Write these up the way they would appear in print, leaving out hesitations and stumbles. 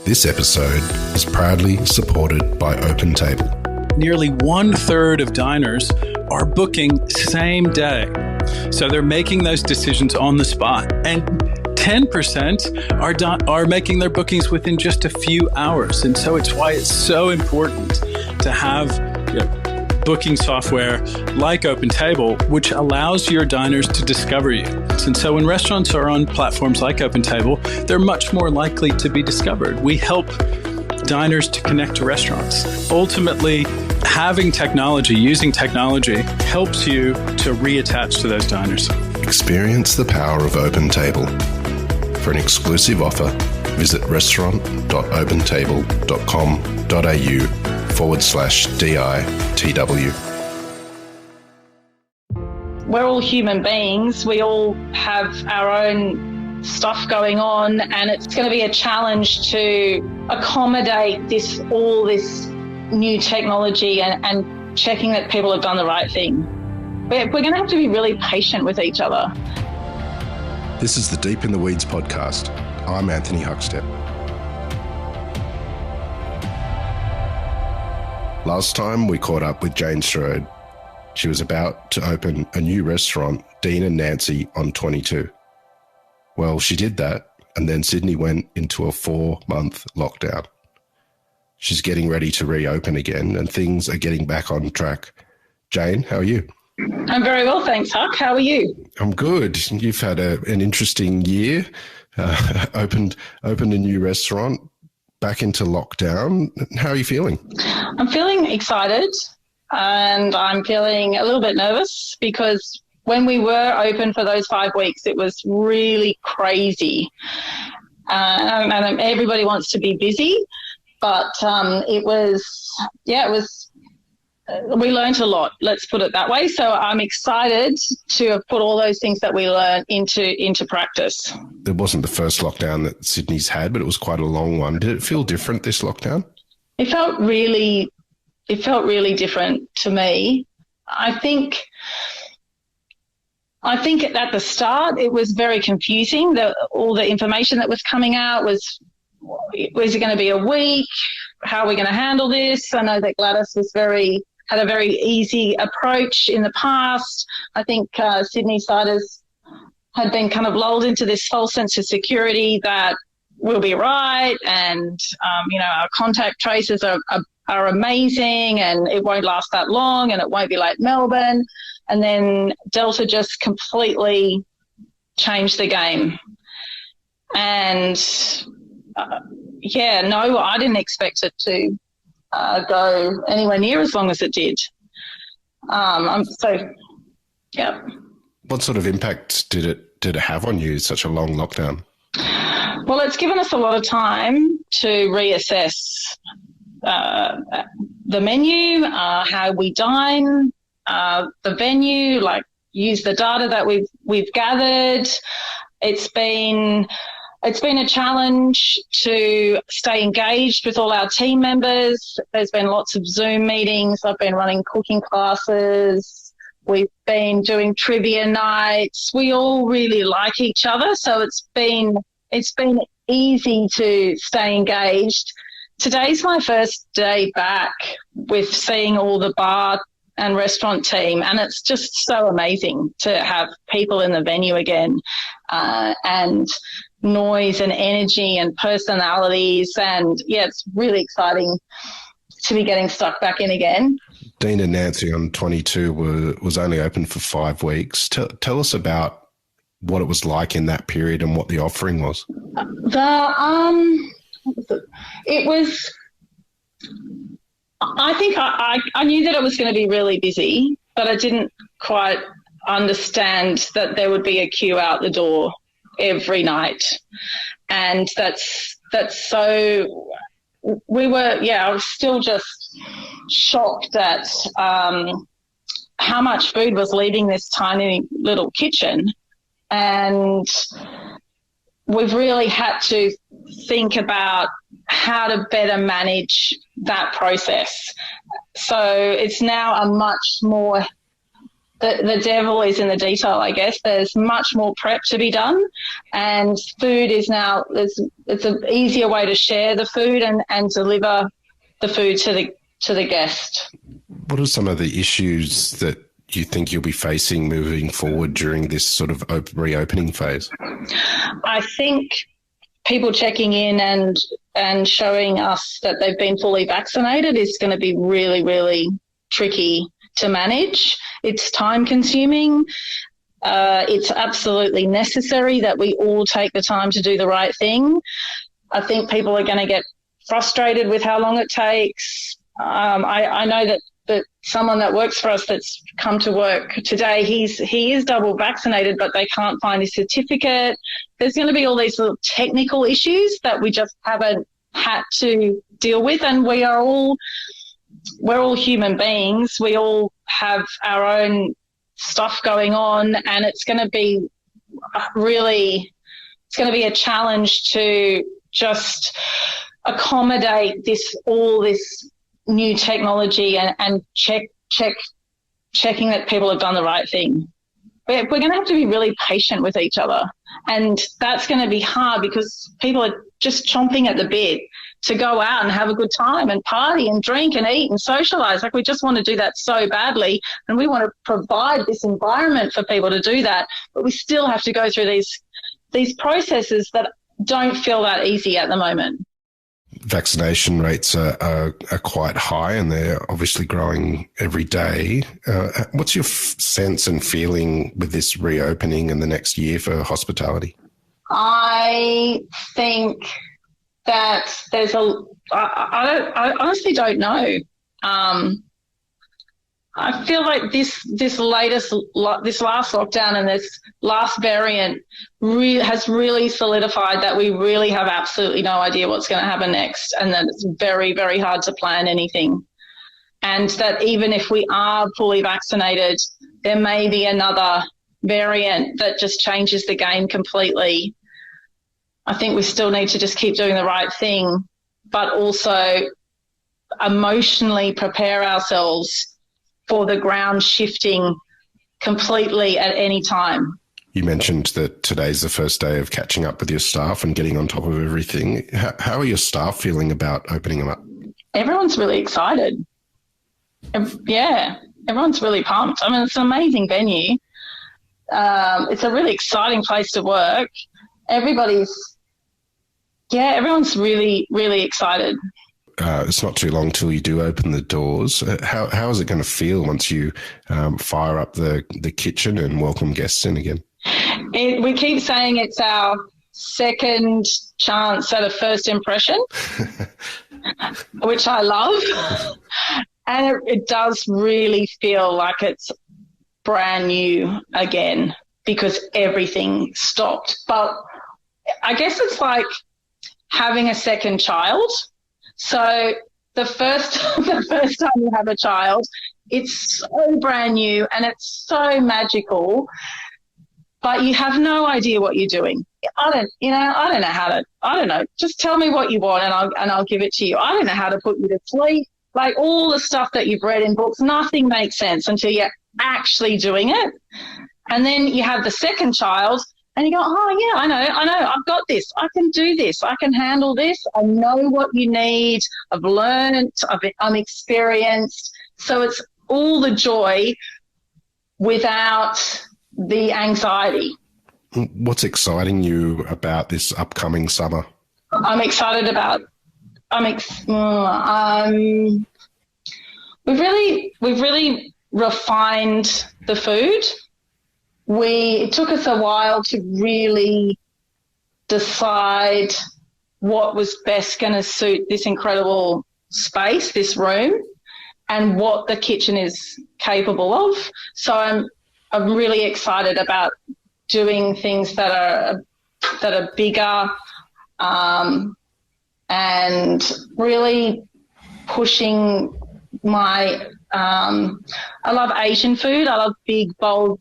This episode is proudly supported by OpenTable. Nearly 1/3 of diners are booking same day. So they're making those decisions on the spot. And 10% are making their bookings within just a few hours. And so it's why it's so important to have booking software like OpenTable, which allows your diners to discover you. And so when restaurants are on platforms like OpenTable, they're much more likely to be discovered. We help diners to connect to restaurants. Ultimately, having technology, using technology, helps you to reattach to those diners. Experience the power of OpenTable. For an exclusive offer, visit restaurant.opentable.com.au/DITW. We're all human beings. We all have our own stuff going on, and it's going to be a challenge to accommodate all this new technology and checking that people have done the right thing. We're going to have to be really patient with each other. This is the Deep in the Weeds podcast. I'm Anthony Huckstep. Last time we caught up with Jane Strode. She was about to open a new restaurant, Dean and Nancy, on 22. Well, she did that, and then Sydney went into a 4-month lockdown. She's getting ready to reopen again, and things are getting back on track. Jane, how are you? I'm very well, thanks, Huck. How are you? I'm good. You've had an interesting year. Opened a new restaurant, back into lockdown. How are you feeling? I'm feeling excited, and I'm feeling a little bit nervous because when we were open for those 5 weeks, it was really crazy. And everybody wants to be busy, but we learned a lot, let's put it that way. So I'm excited to have put all those things that we learned into practice. It wasn't the first lockdown that Sydney's had, but it was quite a long one. Did it feel different, this lockdown? It felt really different to me. I think at the start it was very confusing. All the information that was coming out was it going to be a week? How are we going to handle this? I know that Gladys had a very easy approach in the past. I think Sydney siders had been kind of lulled into this false sense of security that we'll be right, and our contact traces are amazing, and it won't last that long, and it won't be like Melbourne. And then Delta just completely changed the game. And I didn't expect it to go anywhere near as long as it did. What sort of impact did it have on you, such a long lockdown? Well, it's given us a lot of time to reassess the menu, how we dine, the venue, like use the data that we've gathered. It's been a challenge to stay engaged with all our team members. There's been lots of Zoom meetings. I've been running cooking classes. We've been doing trivia nights. We all really like each other, so it's been easy to stay engaged. Today's my first day back with seeing all the bar and restaurant team, and it's just so amazing to have people in the venue again, and noise and energy and personalities, and it's really exciting to be getting stuck back in again. Dean and Nancy on 22 was only open for 5 weeks. Tell us about what it was like in that period and what the offering was. I think I knew that it was going to be really busy, but I didn't quite understand that there would be a queue out the door every night. And that's so I was still just shocked at how much food was leaving this tiny little kitchen. And we've really had to think about how to better manage that process. So it's now a much more the devil is in the detail, I guess. There's much more prep to be done, and food is now, it's an easier way to share the food and deliver the food to the guest. What are some of the issues that you think you'll be facing moving forward during this sort of reopening phase? I think people checking in and showing us that they've been fully vaccinated is going to be really, really tricky to manage. It's time consuming. It's absolutely necessary that we all take the time to do the right thing. I think people are going to get frustrated with how long it takes. I know that someone that works for us that's come to work today, he is double vaccinated, but they can't find his certificate. There's going to be all these little technical issues that we just haven't had to deal with, and we're all human beings. We all have our own stuff going on, and it's going to be a challenge to just accommodate all this new technology and checking that people have done the right thing. We're going to have to be really patient with each other, and that's going to be hard because people are just chomping at the bit to go out and have a good time and party and drink and eat and socialise. Like, we just want to do that so badly, and we want to provide this environment for people to do that, but we still have to go through these processes that don't feel that easy at the moment. Vaccination rates are quite high, and they're obviously growing every day. What's your sense and feeling with this reopening in the next year for hospitality? I think that there's I honestly don't know. I feel like this last lockdown and this last variant has really solidified that we really have absolutely no idea what's going to happen next, and that it's very, very hard to plan anything. And that even if we are fully vaccinated, there may be another variant that just changes the game completely. I think we still need to just keep doing the right thing, but also emotionally prepare ourselves for the ground shifting completely at any time. You mentioned that today's the first day of catching up with your staff and getting on top of everything. How are your staff feeling about opening them up? Everyone's really excited. Yeah, everyone's really pumped. I mean, it's an amazing venue. It's a really exciting place to work. Everyone's really, really excited. It's not too long till you do open the doors. How is it going to feel once you fire up the kitchen and welcome guests in again? We keep saying it's our second chance at a first impression, which I love. And it does really feel like it's brand new again because everything stopped. But I guess it's like having a second child. So the first time you have a child, it's so brand new and it's so magical, but you have no idea what you're doing. I don't know. Just tell me what you want and I'll give it to you. I don't know how to put you to sleep. Like, all the stuff that you've read in books, nothing makes sense until you're actually doing it. And then you have the second child and you go, oh, yeah, I know, I've got this. I can do this. I can handle this. I know what you need. I've learned. I'm experienced. So it's all the joy without the anxiety. What's exciting you about this upcoming summer? I'm excited about we've really refined the food. It took us a while to really decide what was best going to suit this incredible space, this room, and what the kitchen is capable of. So I'm really excited about doing things that are bigger, and really pushing my I love Asian food. I love big, bold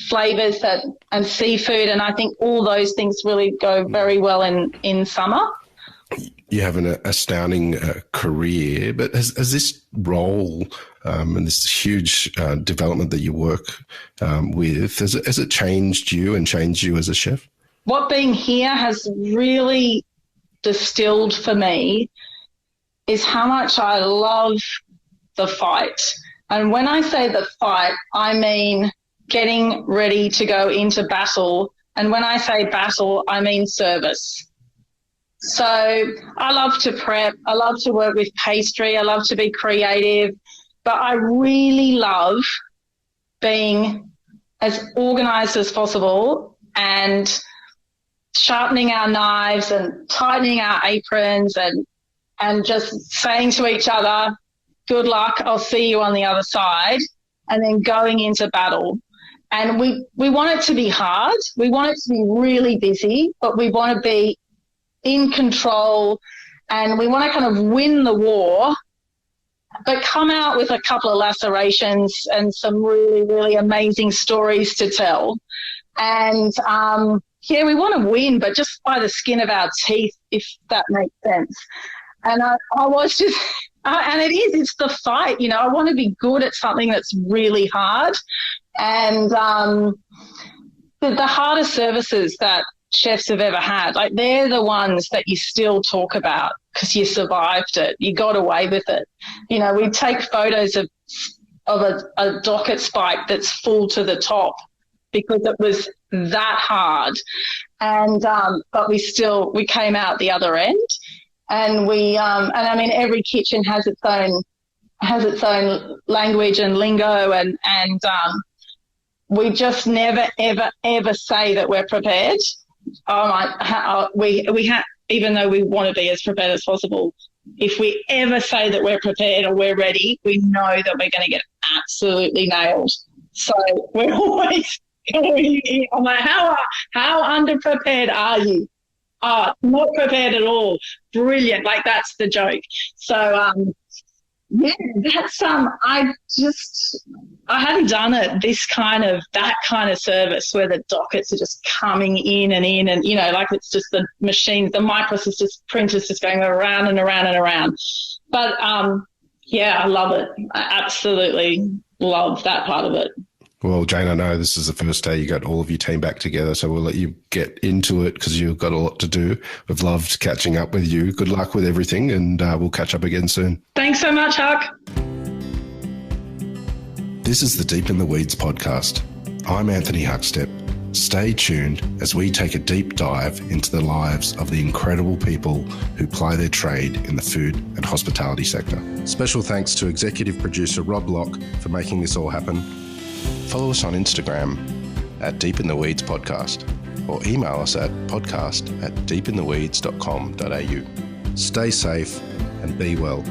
flavors and seafood, and I think all those things really go very well in summer. You have an astounding career, but has this role and this huge development that you work with. Has it changed you and changed you as a chef? What being here has really distilled for me is how much I love the fight. And when I say the fight, I mean getting ready to go into battle. And when I say battle, I mean service. So I love to prep. I love to work with pastry. I love to be creative. But I really love being as organised as possible and sharpening our knives and tightening our aprons and just saying to each other, good luck, I'll see you on the other side, and then going into battle. And we want it to be hard. We want it to be really busy, but we want to be in control, and we want to kind of win the war, but come out with a couple of lacerations and some really, really amazing stories to tell. And, we want to win, but just by the skin of our teeth, if that makes sense. And I was just, and it's the fight, I want to be good at something that's really hard. And the hardest services that chefs have ever had, like they're the ones that you still talk about because you survived it. You got away with it. We take photos of a docket spike that's full to the top because it was that hard. And but we came out the other end. And every kitchen has its own language and lingo, and we just never ever say that we're prepared. Even though we want to be as prepared as possible, if we ever say that we're prepared or we're ready, we know that we're going to get absolutely nailed. So we're always going, I'm like, how underprepared are you? Not prepared at all. Brilliant. Like that's the joke. So, that's, I hadn't done it, that kind of service where the dockets are just coming in and, like it's just the machines, the microprinters just going around and around and around. But, I love it. I absolutely love that part of it. Well, Jane, I know this is the first day you got all of your team back together, so we'll let you get into it because you've got a lot to do. We've loved catching up with you. Good luck with everything, and we'll catch up again soon. Thanks so much, Huck. This is the Deep in the Weeds podcast. I'm Anthony Huckstep. Stay tuned as we take a deep dive into the lives of the incredible people who ply their trade in the food and hospitality sector. Special thanks to executive producer Rob Locke for making this all happen. Follow us on Instagram at Deep in the Weeds Podcast, or email us at podcast@deepintheweeds.com.au. Stay safe and be well.